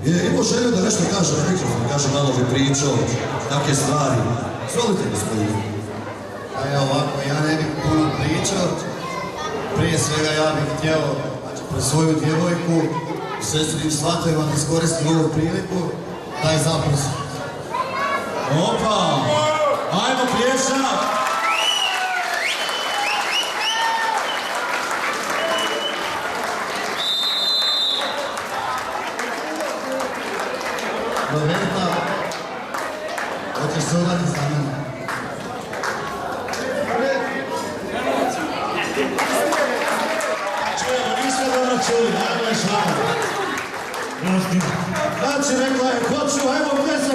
Je imao želju da nešto kaže na mikrofon, kaže malo bi pričao, takve stvari. Izvolite, gospodine. A ja ovako, ja ne bih puno pričao. Prije svega ja bih htio, znači, pred svoju djevojku, sestrim svatovima da iskoristim ovu priliku, da je zaprosim. Opa! Ajmo pljesak! Roberta, hoćeš se uraditi za mene? Čujemo, nismo dobro čuli, ajmo još vama. Znači, rekla je, hoću, ajmo pljesak!